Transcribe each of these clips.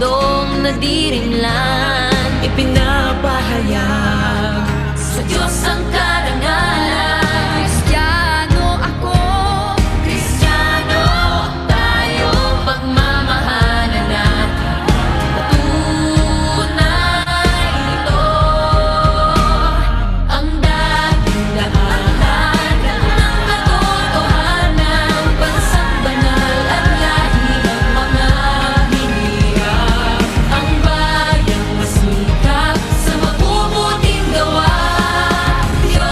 mundong nadirinlan. Ipinapahayag Sa Diyos ang karangalan. Kristiyano ako, Kristiyano tayo, pagmamahalan natin. Patunay nito ang dating daanan ng katotohanan, bansang banal at lahi ng mga hinirap. Ang bayang masikap sa mabubuting gawa. Diyos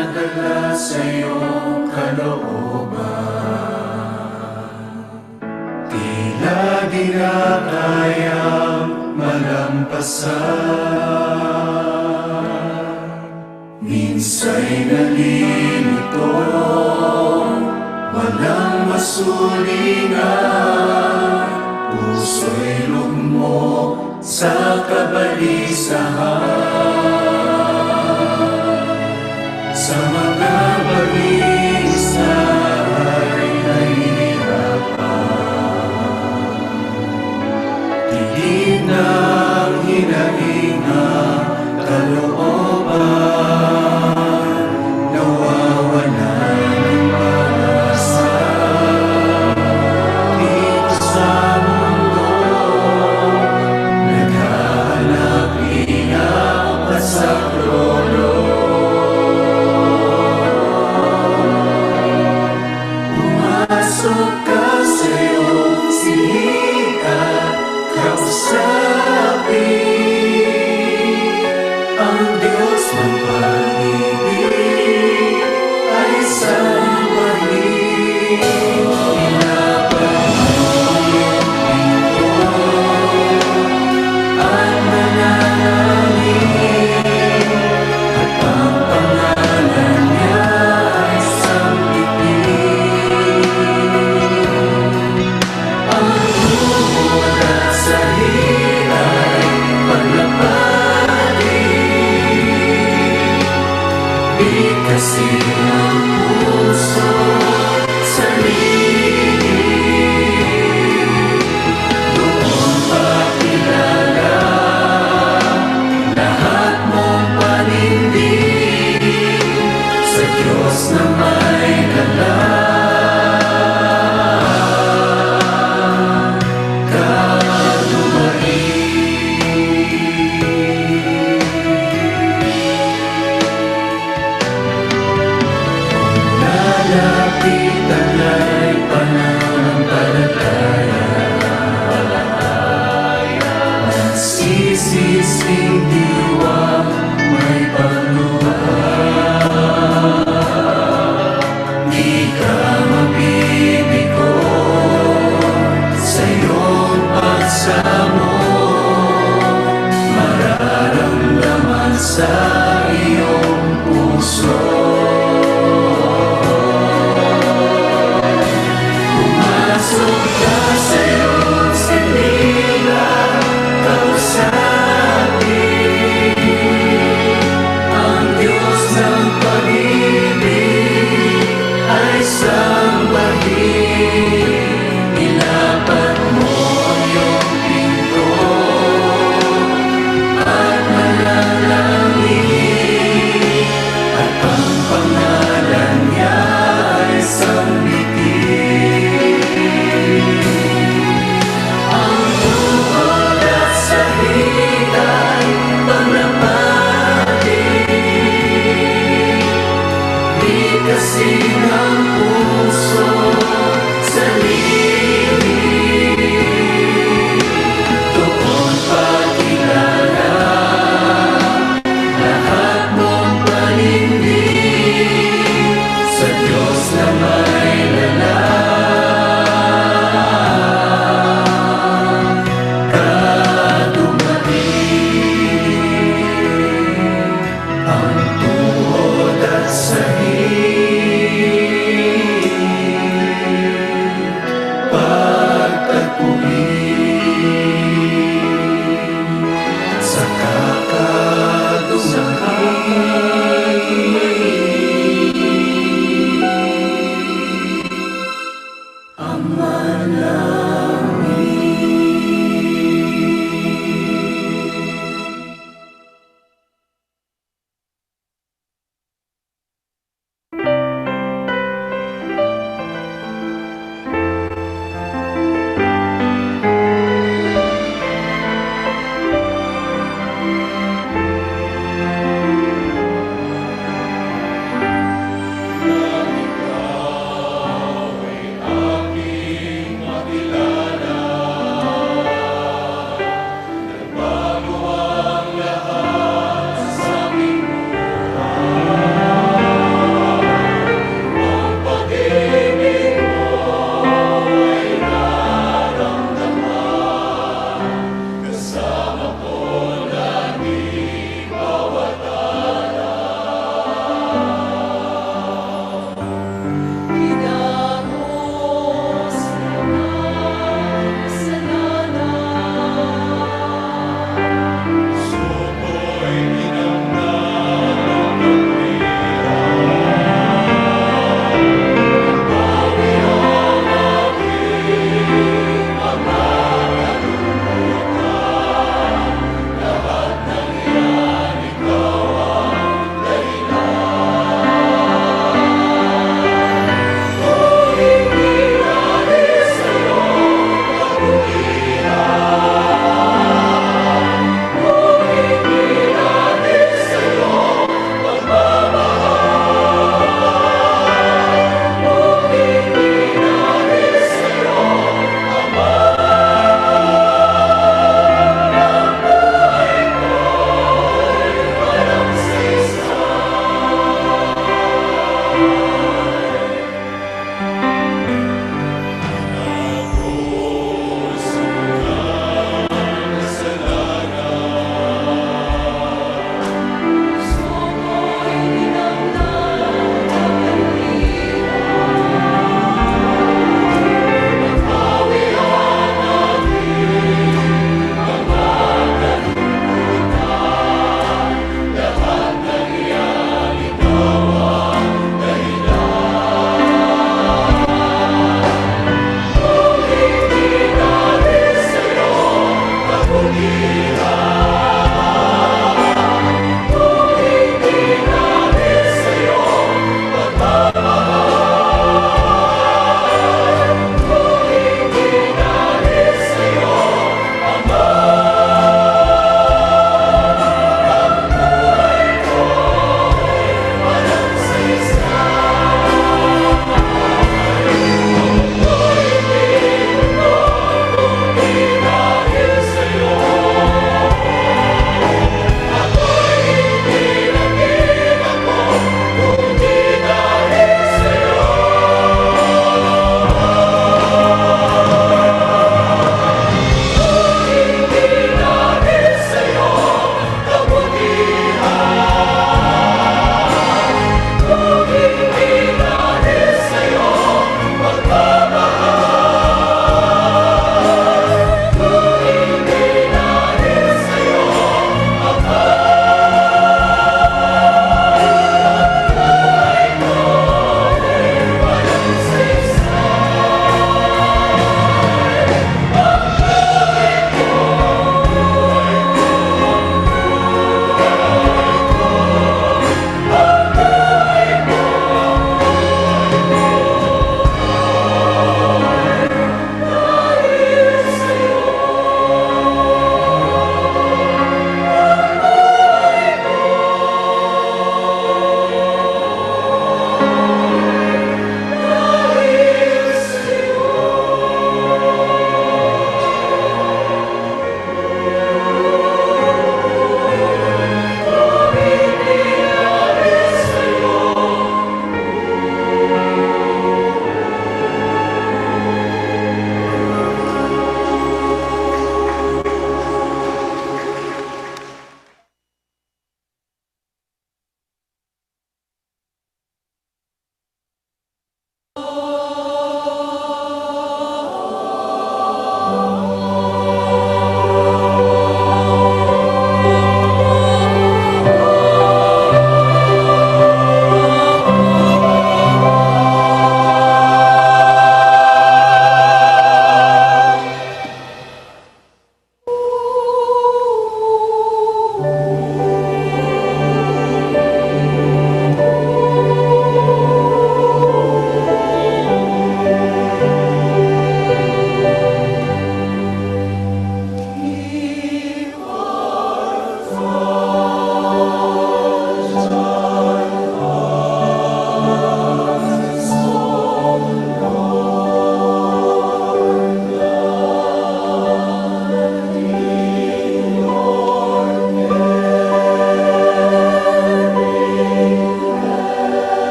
manatala sa iyong kalooban. Tila di na kayang malampasan. Minsa'y nalilito, walang masulingan. Puso'y lugmok sa kabalisahan. Sa mga balisa ay nahihirapan. Tigil ng hinahingang kalooban, nawawala ng pag-asa. Dito sa mundo, naghahanap iyak at saklolo. Pumasok ka sa iyong sihikan, kausapin ang Diyos ng pag-ibig ay sambahin. Ilaban mo iyong pinto at manalangin, at ang pangalan niya ay sambitin. Ang luhod at sahil ay paglapatin. Bigkasin ang puso sa liig. Doon pakilala lahat mong panindig sa Diyos na may galang kaluwain. Lalapitan ay pananampalataya, nagsisising diwang may pagluha. Di ka mabibigo sa iyong pagsamo, mararamdaman sa iyong puso. Pumasok ka sa iyong silingan, kausapin ang Diyos ng pag-ibig ay sambahin. Ilapat mo ang iyong pinto at manalangin.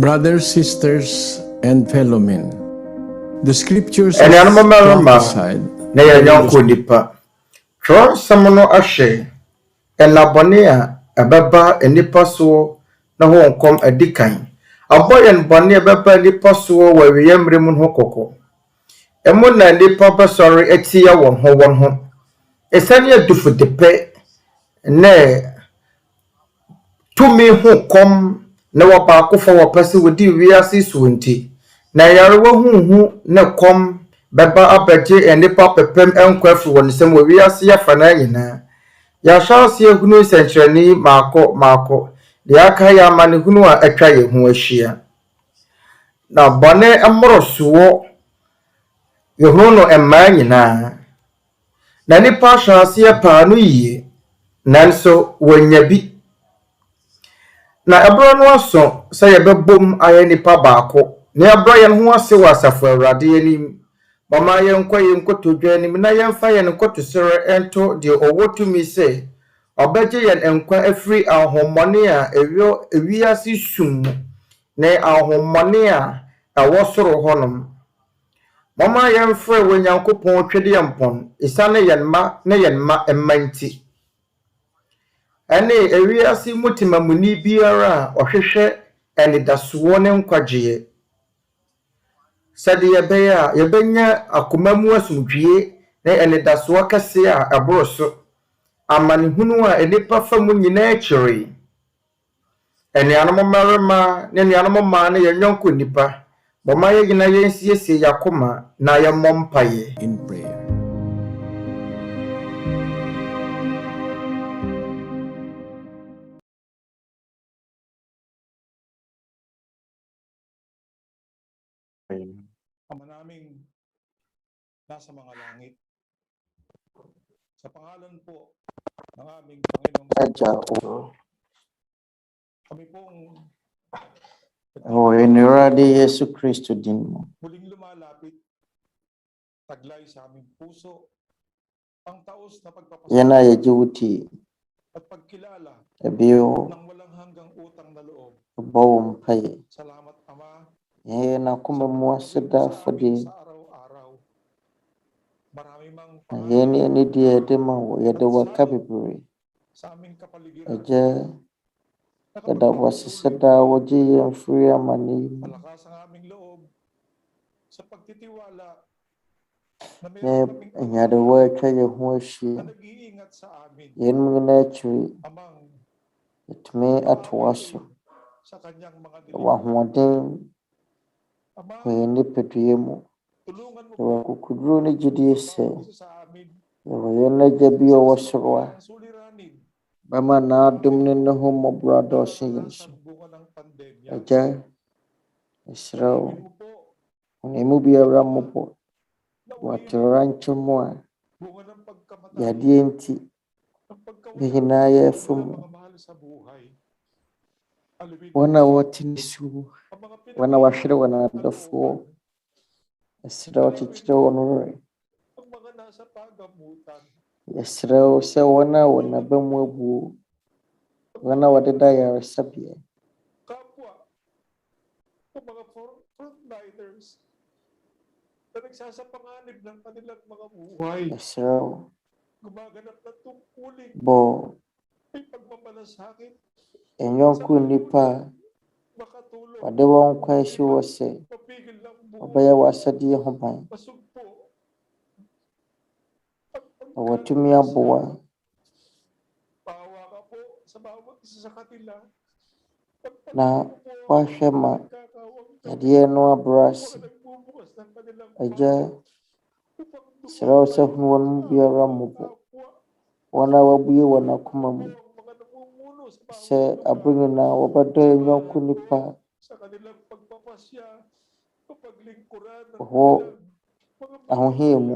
Brothers, sisters, and fellow men, the scriptures ɛne have anoma mmarima prophesied na yɛnyɔnko nipa twerɛ nsɛm no ahyɛ ɛnabɔne a ɛbɛba nipa soɔ na ho nkɔm adi kan abɔ yɛn bɔne a ɛbɛba nipa soɔ wɔ awia mmere mu ho kɔkɔ ɛmo na nipa bɛsɔre atia wɔn ho ɛsane adufudepɛ na tumi ho kɔm na wɔbaakofo wɔpɛ sɛ wɔdi wiase so nti na yarewa huhu na kɔm bɛba abɛgye nipa pɛpɛm nkwa afiri wɔn nsam wɔ wiase afa na nyinaa yɛahyɛ ase ehunu nsɛnkyerɛnne maako deɛ aka yɛ amanehunu a atwa yɛn ho ahyia na bɔne mmorosoɔ yɛhunu no mmaa nyinaa na nipa ahyɛ aseɛ paa no yie nanso wɔanya bi na ɛberɛ no aso sɛ yɛbɛbom ayɛ nipa baako na yɛbrɛ yɛn ho ase wɔ asafo Awurade anim mama yɛnkɔ yɛn nkotodwa anim na yɛmfa yɛn nkotosrɛ ɛnto deɛ ɔwɔ tumi sɛ ɔbɛgye yɛn nkwa afiri ahommɔne a ewiase sum mu na ahommɔne a ɛwɔ soro hɔnom mama yɛmfrɛ wɔ Nyankopɔn twɛdeɛ mpɔn ɛsiane yɛn mma ne yɛn mma mma nti ɛne ewiase mu temamuni biara a ɔhwehwɛ anidasoɔ ne nkwagyeɛ sɛdeɛ yɛbɛyɛ a yɛbɛnya akoma mu asomdwie ne anidasoɔ kɛseɛ a ɛboro so amanehunu a nipa fa mu nyinaa kyerɛ anuanom mmarima ne anuanom mmaa ne yɛn yɔnko nipa bɔma yɛgyina yɛnsiesie yɛakoma na yɛmmɔ mpaeɛ in prayer. Ama naming nasa mga langit. Sa pangalan po ng aming Panginoong kami pong Enurade Yesu Kristo din mo. muling lumalapit, taglay sa aming puso, ang taos na Yana pagpapasalamat yajuti at pagkilala ebio ng walang hanggang utang na loob. bawom pay. Salamat, Ama, Yana kumba muasada sa amin fadi. sa araw-araw. Marami mang Yani ani dia dema yada wakabiburi. sa aming kapaligiran. Aja yada wasisada waji yang free amani. Malakas ang aming loob sa pagtitiwala na Ne meron kaming anyada wa kaya huashi. na nag-iingat sa amin. Yan mga churi Amang itme atwaso. sa kanyang mga dilim. Wahuadin Ama, kwenye petuye mo. tulungan mo Yawa po kukudro ni jidiyese. bawat isa sa amin. Yawa yana jabiyo Sa wasurwa. kasalukuyan, suliranin Bama na dumne no homo brado singins. ang bunga ng pandemya. Aja Israel Pagibig mo po unimu biara mo po. na Watirancho mo bunga ng pagkamatay yadienti ng pagkawala bihinaya ng fumo. mga mahal sa buhay. Alawin mo Wana watinisu ang mga wana washira wana pinag-iingat dafo. Israel chichira wanure. ang mga nasa pagamutan. Israel se wana bamwabu. Wana wadada ya sabie. Kapwa ang mga frontliners na nagsasapanganib ng kanilang mga buhay. Israel Gumaganap ng tungkulin bo ay pagmamalasakit enyonku nipa makatulong wadewa nkwashi wose. mapigil ng Obaya buhay wasadi hoban. masugpo Watumi abuwa. Pawa ka po sa bawat isa sa kanila. Na washema yadiye no abrasi. Nagbubukas ng kanilang Aja upang Israel sa hunuan biara mo po. Wana wabuye wana kuma mo. mga namumuno sa bawat Se abringo na wabado enyonku nipa. sa kanilang pagpapasya, paglingkuran ng Oho kanilang mga ahohemu.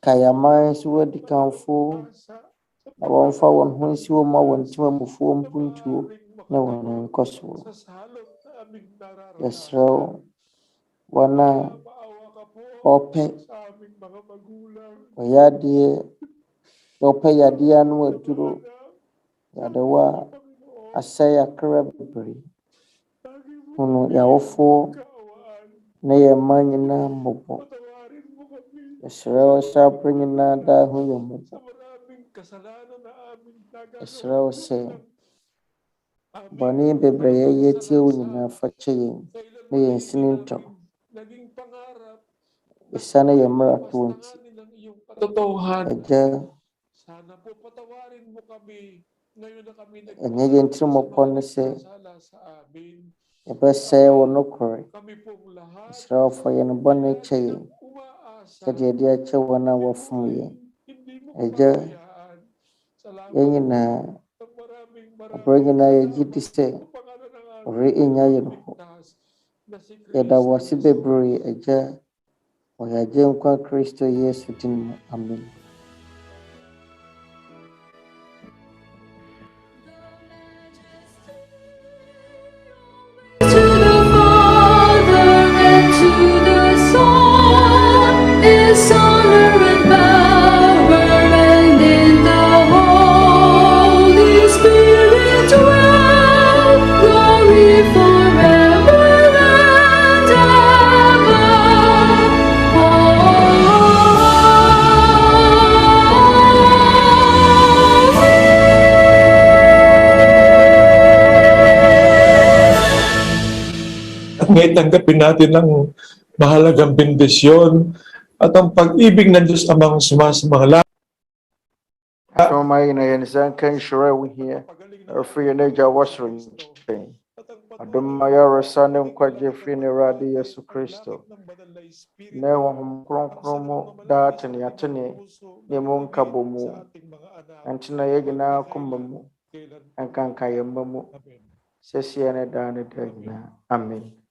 Kaya mai suwa di kanfo. Na wamfa wanhun siwa ma wantima mufuwa mpuntu. Na wana nkoswo. sa salot na aming nararanasan. Israel wana Maawa ka po ope sa aming mga magulang. oyadiye ope yadiye anu eduro. Yadawa Panginoon, asaya kara bibiri. lagi mo hunu yawofoɔ na yɛmma nyinaa mmɔbɔ. Patawarin mo kami Yɛsrɛ wo sɛ abere nyinaa daa ho yɛ mmɔbɔ. sa maraming kasalanan na aming Yɛsrɛ wo nagagawa sɛ Aming bɔne bebree mga yɛyɛ tie wo kasalanan nyinaa fa kyɛ yɛn kailan na man yɛn ay sini hindi ntɔ. namin naging pangarap na Esiane yɛn mmarato nti. pastanganin ang iyong katotohanan. Agya, Sana po patawarin mo kami ngayon na kami ɛnyɛ yɛn tirimɔpɔ ne maraming sɛ sala sa amin. yɛbɛsɛe wɔ nokorɛ. Kami pong lahat Yɛsrɛ wo fa yɛn bɔne kyɛ yɛn umaasa sɛdeɛ yɛde akyɛ wɔn a wɔafom yɛn. hindi mo Agya, pabayaan. Salamat yɛn nyinaa, ng maraming abere nyinaa yɛgye di sɛ sa pangalan ng ɔre ɛnya yɛn hɔ. ligtas na si Yɛda wo Kristo ase bebree, Agya, wɔ yɛn Agyenkwa Kristo Yesu din mu. Amen. To the Father and to the Son is honor and power, and in the Holy Spirit dwell glory forever and At ngayon tanggapin natin ang mahalagang bendisyon at ang pag-ibig ng Diyos Amang sumasamangala. Afɛn ma yɛn yɛn nsa nka nhyira a wohia ɛfiri yɛn agya wɔ soro nkyɛn. Adom ma yɛaresa ne nkwagye firi ne Awurade Yesu Kristo. Na Honhom Kronkron mu daa ateneatene ne mu nkabɔ mu. Ɛnte na yɛn nyinaa koma mu, ɛnkanka yɛn mma mu, sɛsie ne daa ne daa nyinaa. Amen.